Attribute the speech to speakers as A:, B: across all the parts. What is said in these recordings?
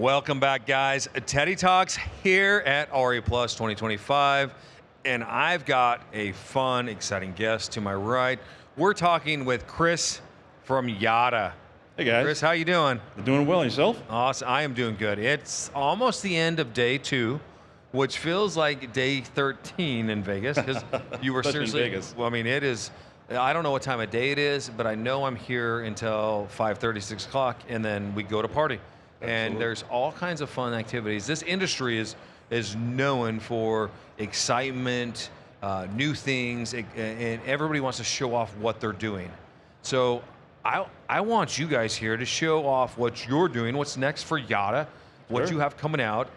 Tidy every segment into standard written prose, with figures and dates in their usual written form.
A: Welcome back, guys. Teddy Talks here at RE Plus 2025, and I've got a fun, exciting guest to my right. We're talking with Chris from Yotta.
B: Hey guys.
A: Chris, how you doing?
B: Doing well, yourself?
A: Awesome. I am doing good. It's almost the end of day 2, which feels like day 13 in Vegas because you were seriously.
B: In Vegas.
A: Well, I mean, it is. I don't know what time of day it is, but I know I'm here until 5:30, 6 o'clock, and then we go to party.
B: Absolutely.
A: And there's all kinds of fun activities. This industry is known for excitement, new things, and everybody wants to show off what they're doing. So I want you guys here to show off what you're doing, what's next for Yotta, what you have coming out.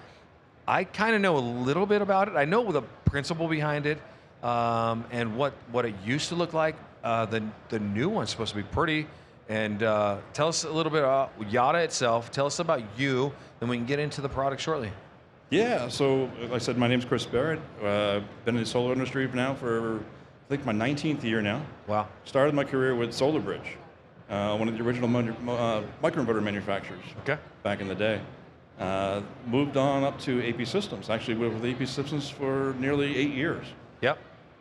A: I kind of know a little bit about it. I know the principle behind it, and what it used to look like. The new one's supposed to be pretty. And tell us a little bit about Yotta itself. Tell us about you, then we can get into the product shortly.
B: Yeah, so like I said, my name's Chris Barrett. Been in the solar industry now for, I think, my 19th year now.
A: Wow.
B: Started my career with SolarBridge, one of the original microinverter manufacturers.
A: Okay.
B: Back in the day. Moved on up to APsystems. Actually, we were with APsystems for nearly 8 years.
A: Yep.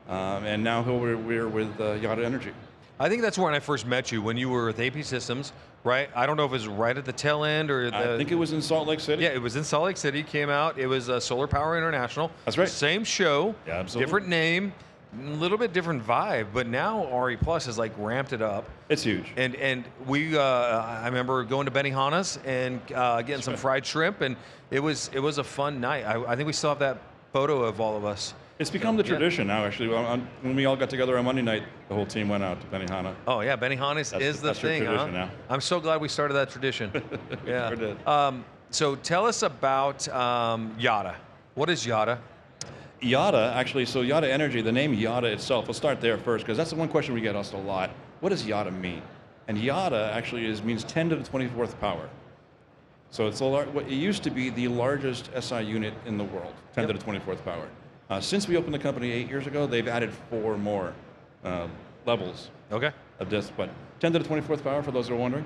B: And now we're with Yotta Energy.
A: I think that's when I first met you, when you were with APsystems, right? I don't know if it was right at the tail end or
B: I think it was in Salt Lake City.
A: Yeah, it was in Salt Lake City, came out. It was Solar Power International.
B: That's right.
A: Same show,
B: Yeah, absolutely.
A: different name, a little bit different vibe, but now RE Plus has like ramped it up.
B: It's huge.
A: And we, I remember going to Benihana's and getting some fried shrimp, and it was a fun night. I think we still have that photo of all of us.
B: It's become the tradition now, actually. When we all got together on Monday night, the whole team went out to Benihana.
A: Oh yeah, Benihana's is the thing,
B: tradition
A: huh?
B: now.
A: I'm so glad we started that tradition. Yeah.
B: Sure did.
A: So tell us about Yotta. What is Yotta?
B: Yotta, actually, so Yotta Energy, the name Yotta itself, let's start there first, because that's the one question we get asked a lot. What does Yotta mean? And Yotta actually means 10 to the 24th power. So it's what it used to be the largest SI unit in the world, 10 to the 24th power. Since we opened the company 8 years ago, they've added 4 more levels of this, but 10 to the 24th power, for those who are wondering,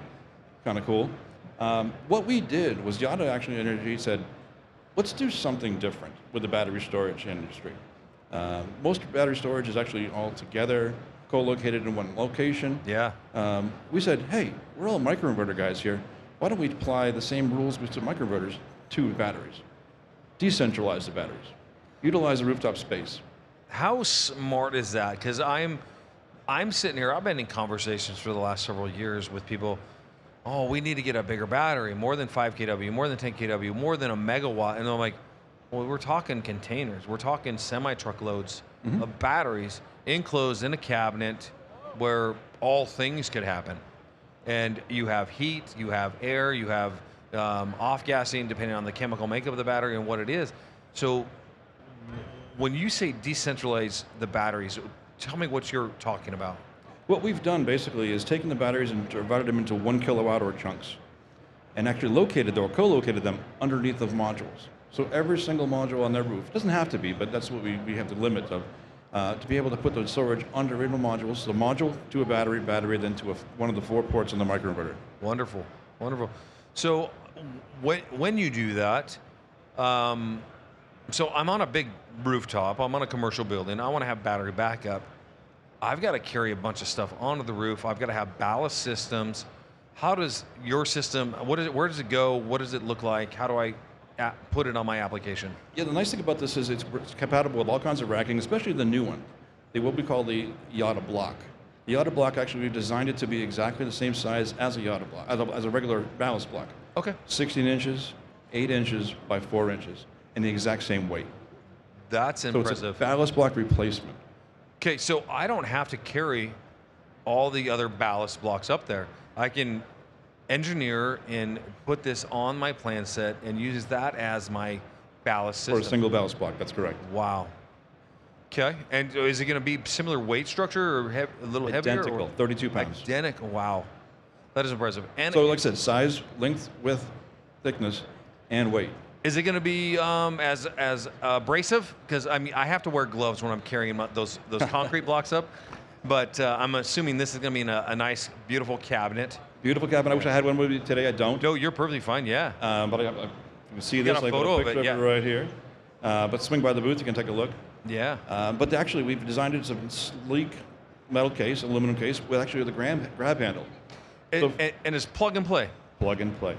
B: kind of cool. What we did was Yotta actually Energy said, let's do something different with the battery storage industry. Most battery storage is actually all together, co-located in one location.
A: Yeah.
B: We said, hey, we're all microinverter guys here. Why don't we apply the same rules to microinverters to batteries? Decentralize the batteries. Utilize the rooftop space.
A: How smart is that? Because I'm sitting here, I've been in conversations for the last several years with people, oh, we need to get a bigger battery, more than 5 kW, more than 10 kW, more than a megawatt. And I'm like, well, we're talking containers. We're talking semi-truck loads of batteries enclosed in a cabinet where all things could happen. And you have heat, you have air, you have off-gassing depending on the chemical makeup of the battery and what it is. So when you say decentralize the batteries, tell me what you're talking about.
B: What we've done basically is taken the batteries and divided them into 1 kilowatt-hour chunks and actually located or co-located them underneath of modules. So every single module on their roof, doesn't have to be, but that's what we have the limit of, to be able to put the storage under individual modules, so the module to a battery then to one of the 4 ports in the microinverter.
A: Wonderful, wonderful. So when you do that, so I'm on a big rooftop, I'm on a commercial building, I want to have battery backup. I've got to carry a bunch of stuff onto the roof, I've got to have ballast systems. How does your system, where does it go, what does it look like, how do I put it on my application?
B: Yeah, the nice thing about this is it's compatible with all kinds of racking, especially the new one. They will be called the Yotta Block. The Yotta Block, actually, we've designed it to be exactly the same size as a Yotta Block, as a regular ballast block.
A: Okay. 16
B: inches, 8 inches by 4 inches. And the exact same weight.
A: That's impressive.
B: So it's a ballast block replacement.
A: Okay, so I don't have to carry all the other ballast blocks up there. I can engineer and put this on my plan set and use that as my ballast system.
B: For a single ballast block, that's correct.
A: Wow. Okay, and is it going to be similar weight structure or a little heavier?
B: Identical, 32 pounds.
A: Identical, wow. That is impressive. And
B: so like I said, size, length, width, thickness, and weight.
A: Is it going to be as abrasive? Because I mean, I have to wear gloves when I'm carrying those concrete blocks up. But I'm assuming this is going to be in a nice, beautiful cabinet.
B: Beautiful cabinet. I wish I had one with me today. I don't.
A: No, you're perfectly fine. Yeah.
B: But You can see
A: You
B: this.
A: got a
B: I put
A: photo of
B: picture
A: it, yeah.
B: right here. But swing by the booth, you can take a look.
A: Yeah.
B: But actually, we've designed it as a sleek metal case, aluminum case, with actually the grab handle.
A: And it's plug and play.
B: Plug and play.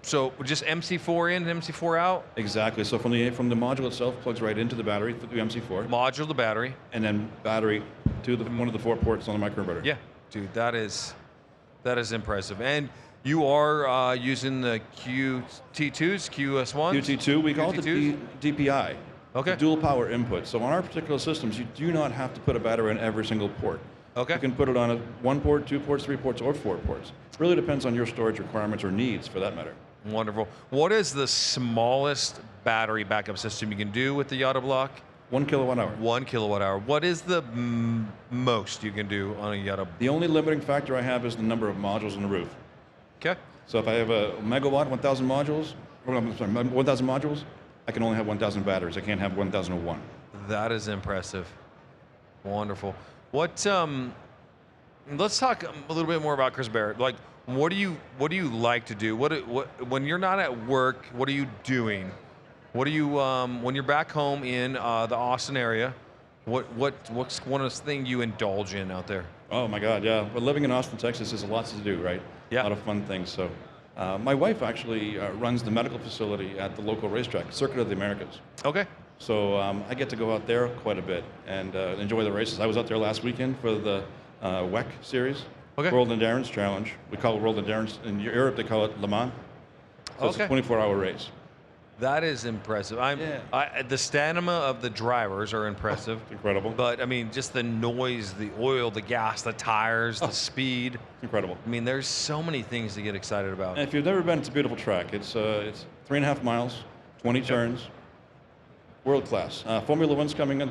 A: So just MC4 in, MC4 out?
B: Exactly. So from the module itself, plugs right into the battery through the MC4.
A: Module to battery.
B: And then battery to one of the 4 ports on the microinverter.
A: Yeah, dude, that is impressive. And you are using the QT2s, QS1s?
B: QT2, we call it the DPI.
A: Okay.
B: The dual power input. So on our particular systems, you do not have to put a battery in every single port.
A: Okay.
B: You can put it on 1 port, 2 ports, 3 ports, or 4 ports. It really depends on your storage requirements or needs, for that matter.
A: Wonderful. What is the smallest battery backup system you can do with the Yotta block?
B: 1 kilowatt-hour.
A: 1 kilowatt-hour. What is the most you can do on a Yotta?
B: The only limiting factor I have is the number of modules on the roof.
A: Okay.
B: So if I have a megawatt, 1,000 modules, or I'm sorry, 1,000 modules, I can only have 1,000 batteries. I can't have 1,001.
A: That is impressive. Wonderful. What? Let's talk a little bit more about Chris Barrett. Like, what do you like to do? What when you're not at work? What are you doing? What do you when you're back home in the Austin area? What's one of the things you indulge in out there?
B: Oh my God, yeah. But living in Austin, Texas is lots to do, right?
A: Yeah.
B: A lot of fun things. So, my wife actually runs the medical facility at the local racetrack, Circuit of the Americas.
A: Okay.
B: So I get to go out there quite a bit and enjoy the races. I was out there last weekend for the WEC series,
A: Okay.
B: World Endurance Challenge. We call it World Endurance. In Europe, they call it Le Mans. So
A: Okay.
B: it's a 24-hour race.
A: That is impressive. The stamina of the drivers are impressive.
B: It's incredible.
A: But I mean, just the noise, the oil, the gas, the tires, the speed.
B: It's incredible.
A: I mean, there's so many things to get excited about.
B: And if you've never been, it's a beautiful track. It's 3.5 miles, 20 turns, world class. Formula One's coming in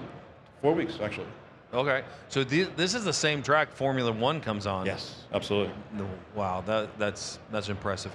B: 4 weeks, actually.
A: Okay, so this is the same track Formula One comes on.
B: Yes, absolutely.
A: Wow, that's impressive.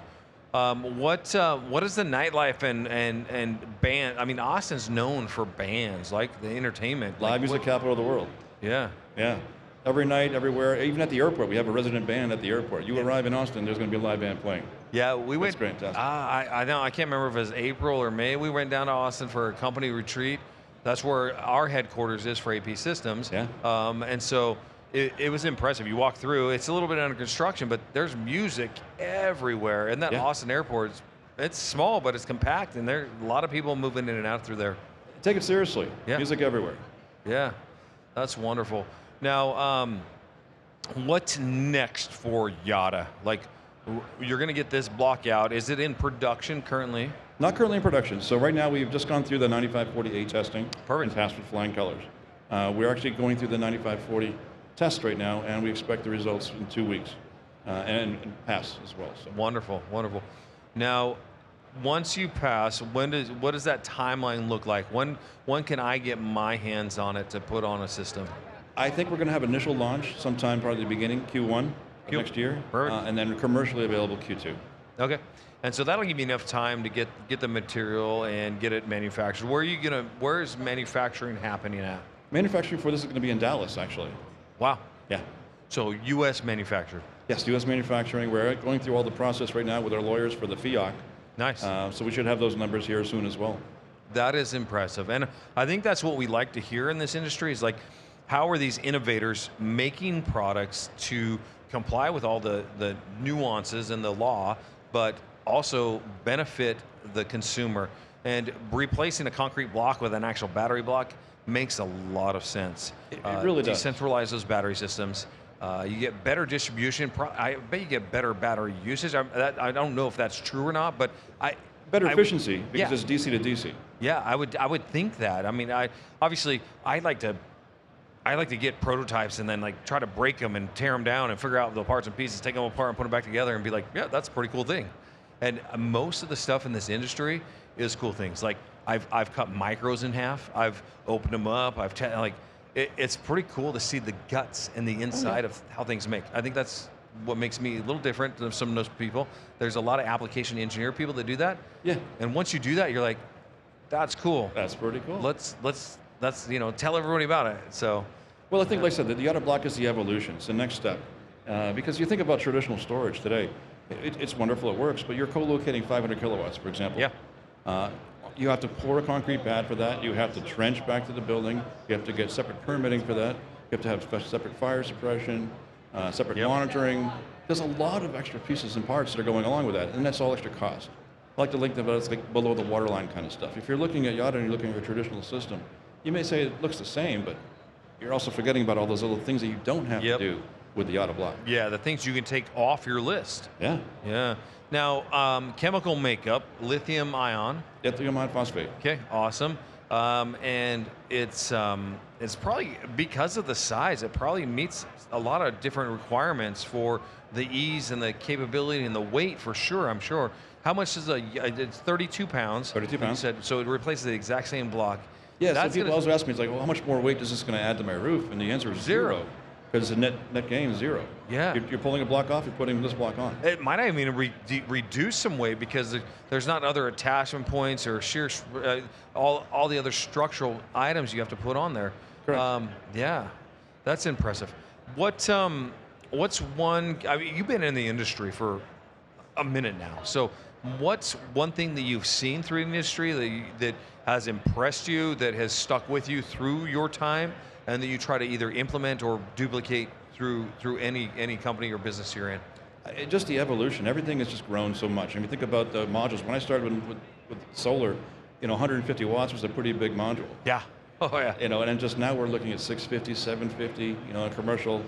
A: What is the nightlife and band? I mean, Austin's known for bands, like the entertainment.
B: Live music capital of the world.
A: Yeah.
B: Yeah. Every night, everywhere, even at the airport, we have a resident band at the airport. You arrive in Austin, there's going to be a live band playing.
A: Yeah, we went.
B: That's fantastic.
A: I know. I can't remember if it was April or May. We went down to Austin for a company retreat. That's where our headquarters is for APsystems.
B: Yeah.
A: And so it was impressive. You walk through. It's a little bit under construction, but there's music everywhere. And that Austin airport, it's small, but it's compact, and there are a lot of people moving in and out through there.
B: Take it seriously.
A: Yeah.
B: Music everywhere.
A: Yeah, that's wonderful. Now, what's next for Yotta? Like, you're going to get this block out. Is it in production currently?
B: Not currently in production. So right now we've just gone through the 9540A testing.
A: Perfect.
B: And passed with flying colors. We're actually going through the 9540 test right now, and we expect the results in 2 weeks, and pass as well. So.
A: Wonderful, wonderful. Now, once you pass, what does that timeline look like? When can I get my hands on it to put on a system?
B: I think we're going to have initial launch sometime probably the beginning, Q1 of next year, and then commercially available Q2.
A: Okay, and so that'll give you enough time to get the material and get it manufactured. Where is manufacturing happening at?
B: Manufacturing for this is going to be in Dallas, actually.
A: Wow.
B: Yeah.
A: So U.S. manufactured.
B: Yes, U.S. manufacturing. We're going through all the process right now with our lawyers for the FIOC.
A: Nice.
B: So we should have those numbers here soon as well.
A: That is impressive, and I think that's what we like to hear in this industry is like, how are these innovators making products to comply with all the nuances and the law, but also benefit the consumer? And replacing a concrete block with an actual battery block makes a lot of sense.
B: It really does.
A: Decentralize those battery systems. You get better distribution. I bet you get better battery usage. I don't know if that's true or not, but
B: better efficiency because it's DC to DC.
A: Yeah, I would think that. I mean, I like to get prototypes and then like try to break them and tear them down and figure out the parts and pieces, take them apart and put them back together and be like, yeah, that's a pretty cool thing. And most of the stuff in this industry is cool things. Like I've cut micros in half. I've opened them up. It's pretty cool to see the guts and the inside of how things make. I think that's what makes me a little different than some of those people. There's a lot of application engineer people that do that.
B: Yeah.
A: And once you do that, you're like, that's cool.
B: That's pretty cool.
A: Let's tell everybody about it. So.
B: Well, I think, like I said, the Yotta block is the evolution. It's the next step. Because you think about traditional storage today, It's wonderful, it works, but you're co-locating 500 kilowatts, for example.
A: Yeah.
B: Uh, you have to pour a concrete pad for that. You have to trench back to the building. You have to get separate permitting for that. You have to have separate fire suppression, separate monitoring. There's a lot of extra pieces and parts that are going along with that, and that's all extra cost. I like to link that it's like below the waterline kind of stuff. If you're looking at Yotta and you're looking at a traditional system, you may say it looks the same, but you're also forgetting about all those little things that you don't have to do with the Yotta block.
A: Yeah, the things you can take off your list.
B: Yeah.
A: Yeah. Now, chemical makeup, lithium ion.
B: Lithium ion phosphate.
A: Okay, awesome. And it's probably, because of the size, it probably meets a lot of different requirements for the ease and the capability and the weight for sure, I'm sure. How much is it's 32 pounds.
B: 32 pounds.
A: You said, so it replaces the exact same block.
B: Yeah,
A: That's
B: so people always ask me, it's like, well, how much more weight is this going to add to my roof? And the answer is zero. Because the net gain is zero.
A: Yeah.
B: You're pulling a block off, you're putting this block on.
A: It might not even reduce some weight because there's not other attachment points or shear, all the other structural items you have to put on there.
B: Correct.
A: Yeah, that's impressive. What's one? I mean, you've been in the industry for a minute now. So, what's one thing that you've seen through the industry that has impressed you, that has stuck with you through your time, and that you try to either implement or duplicate through any company or business you're in?
B: Just the evolution. Everything has just grown so much. I mean, think about the modules. When I started with solar, 150 watts was a pretty big module.
A: Yeah. Oh yeah.
B: And then just now we're looking at 650, 750. In commercial.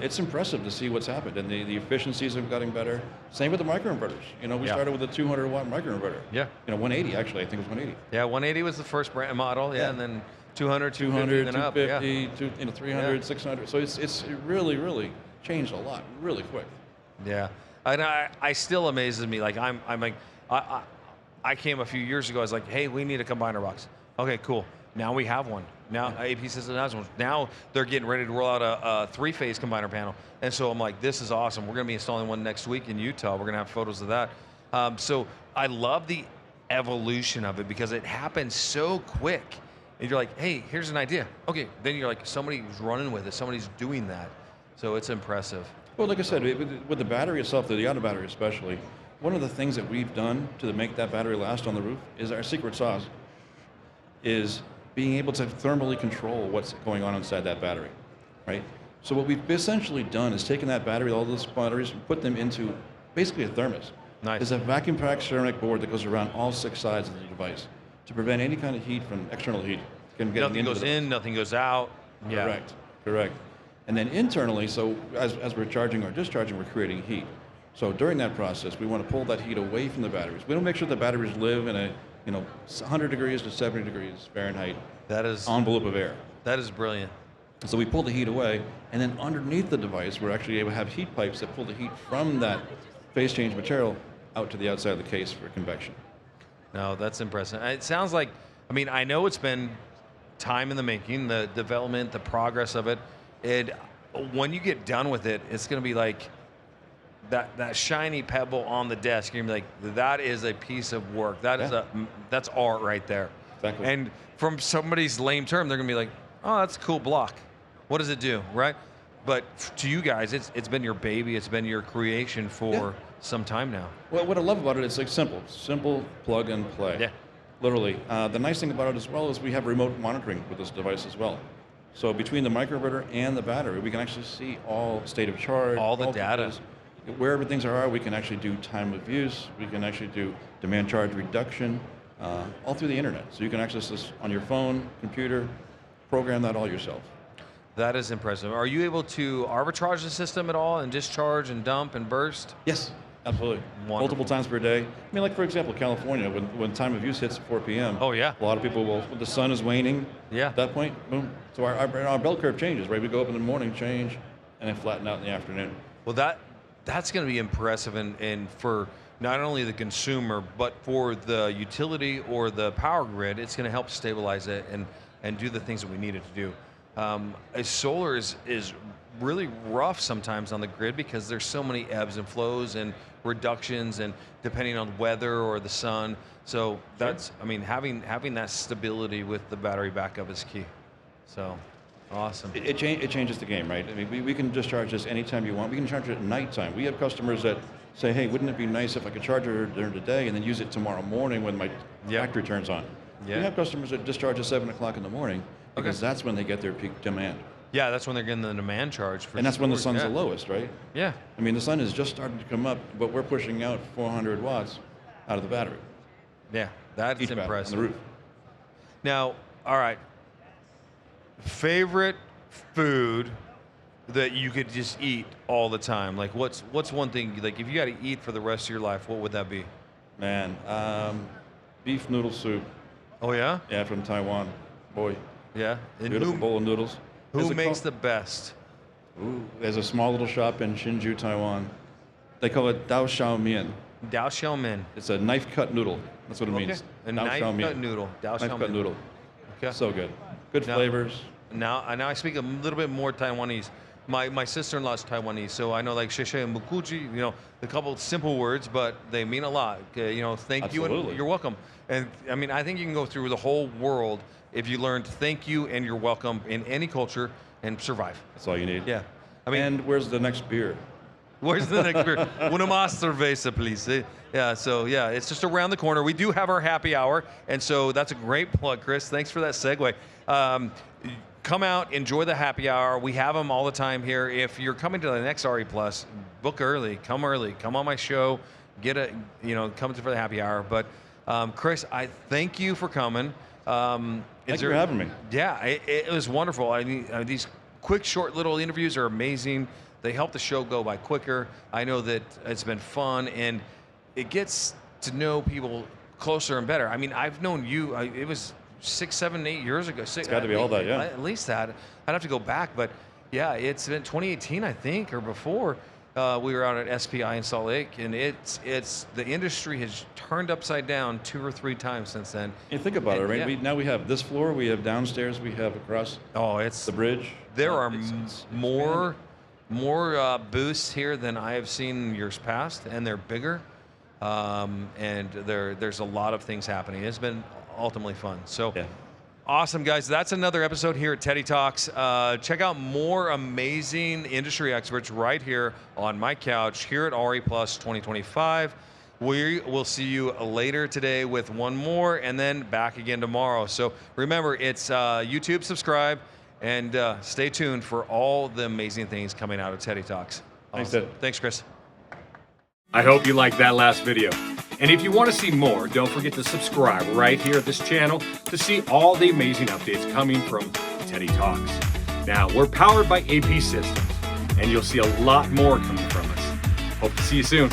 B: It's impressive to see what's happened, and the efficiencies have gotten better. Same with the microinverters. We started with a 200 watt microinverter.
A: Yeah.
B: 180 actually. I think it was 180.
A: Yeah, 180 was the first brand model. Yeah, and then 200,
B: 200,
A: 250,
B: 250, 300, 600. So it really, really changed a lot, really quick.
A: Yeah, and I still amazes me. Like I'm like, I came a few years ago. I was like, hey, we need a combiner box. Okay, cool. Now we have one. Now APsystems has one. Now they're getting ready to roll out a 3-phase combiner panel. And so I'm like, this is awesome. We're going to be installing one next week in Utah. We're going to have photos of that. So I love the evolution of it because it happens so quick. And you're like, hey, here's an idea. Okay, then you're like, somebody's running with it. Somebody's doing that. So it's impressive.
B: Well, like I said, with the battery itself, the Yotta battery especially, one of the things that we've done to make that battery last on the roof is our secret sauce is being able to thermally control what's going on inside that battery, right? So what we've essentially done is taken that battery, all those batteries, and put them into basically a thermos.
A: Nice.
B: There's a vacuum packed ceramic board that goes around all 6 sides of the device to prevent any kind of heat from external heat.
A: Nothing goes in, nothing goes out. Yeah.
B: Correct. And then internally, so as we're charging or discharging, we're creating heat. So during that process, we want to pull that heat away from the batteries. We don't make sure the batteries live in a 100 degrees to 70 degrees Fahrenheit envelope of air.
A: That is brilliant.
B: So we pull the heat away, and then underneath the device, we're actually able to have heat pipes that pull the heat from that phase change material out to the outside of the case for convection.
A: No, that's impressive. It sounds like, I know it's been time in the making, the development, the progress of it. And when you get done with it, it's going to be like that shiny pebble on the desk. You're going to be like, that is a piece of work. That's art right there.
B: Exactly.
A: And from somebody's lame term, they're going to be like, oh, that's a cool block. What does it do, right? But to you guys, it's been your baby. It's been your creation for some time now.
B: Well, what I love about it, it's like simple plug and play.
A: Yeah.
B: Literally. The nice thing about it as well is we have remote monitoring with this device as well. So between the microinverter and the battery, we can actually see all state of charge,
A: all the data.
B: Wherever things are, we can actually do time of use. We can actually do demand charge reduction, all through the internet. So you can access this on your phone, computer, program that all yourself.
A: That is impressive. Are you able to arbitrage the system at all and discharge and dump and burst?
B: Yes, absolutely.
A: Wonderful.
B: Multiple times per day. Like for example, California, when time of use hits at 4 p.m.
A: Oh yeah.
B: A lot of people will, when the sun is waning. Yeah. At that point, boom. So our bell curve changes, right? We go up in the morning, change, and then flatten out in the afternoon.
A: Well, that's going to be impressive, and for not only the consumer, but for the utility or the power grid, it's going to help stabilize it and do the things that we need it to do. Solar is really rough sometimes on the grid because there's so many ebbs and flows and reductions, and depending on weather or the sun. So that's, having that stability with the battery backup is key. So Awesome.
B: It changes the game, right? I mean, we can discharge this anytime you want. We can charge it at nighttime. We have customers that say, hey, wouldn't it be nice if I could charge it during the day and then use it tomorrow morning when my factory turns on?
A: Yeah.
B: We have customers that discharge at 7 o'clock in the morning because that's when they get their peak demand.
A: Yeah, that's when they're getting the demand charge.
B: And that's when the sun's the lowest, right?
A: Yeah.
B: I mean, the sun is just starting to come up, but we're pushing out 400 watts out of the battery.
A: Yeah, that's impressive.
B: On the roof.
A: Now, all right. Favorite food that you could just eat all the time? Like, what's one thing, like, if you got to eat for the rest of your life, what would that be?
B: Man, beef noodle soup.
A: Oh, yeah?
B: Yeah, from Taiwan. Boy.
A: Yeah? And
B: beautiful bowl of noodles.
A: Who makes the best?
B: Ooh, there's a small little shop in Hsinchu, Taiwan. They call it Dao Xiao Mian.
A: Dao Xiao Min.
B: It's a knife-cut noodle. That's what it means.
A: A knife-cut noodle. Dao Xiao Min.
B: Knife-cut noodle.
A: Okay.
B: So good. Good flavors.
A: Now I speak a little bit more Taiwanese. My sister-in-law's Taiwanese, so I know like sheshe and mukuji, you know, a couple simple words, but they mean a lot. You know, thank you and you're welcome. And I mean, I think you can go through the whole world if you learned thank you and you're welcome in any culture and survive.
B: That's all you need.
A: Yeah. I mean,
B: and where's the next beer?
A: Where's the next beer? Una más cerveza, please. Yeah, so yeah, it's just around the corner. We do have our happy hour, and so that's a great plug, Chris. Thanks for that segue. Come out, enjoy the happy hour. We have them all the time here. If you're coming to the next RE Plus, book early, come on my show, come for the happy hour. But Chris, I thank you for coming.
B: Thanks for having me.
A: Yeah, it was wonderful. I mean, these quick, short little interviews are amazing. They help the show go by quicker. I know that it's been fun, and it gets to know people closer and better. I mean, I've known you, it was 6, 7, 8 years ago.
B: It's got to be all that, yeah.
A: At least that. I'd have to go back, but yeah, it's been 2018, I think, or before. We were out at SPI in Salt Lake, and it's the industry has turned upside down 2 or 3 times since then.
B: You think about it, right? Yeah. Now we have this floor, we have downstairs, we have across the bridge.
A: There are more booths here than I have seen in years past, and they're bigger, and there's a lot of things happening. It's been ultimately fun. So awesome, guys. That's another episode here at Teddy Talks. Check out more amazing industry experts right here on my couch here at RE Plus 2025. We will see you later today with one more, and then back again tomorrow. So remember, it's YouTube, subscribe, and stay tuned for all the amazing things coming out of Teddy Talks.
B: Thanks, Ted.
A: Thanks, Chris.
C: I hope you liked that last video. And if you want to see more, don't forget to subscribe right here at this channel to see all the amazing updates coming from Teddy Talks. Now, we're powered by APsystems, and you'll see a lot more coming from us. Hope to see you soon.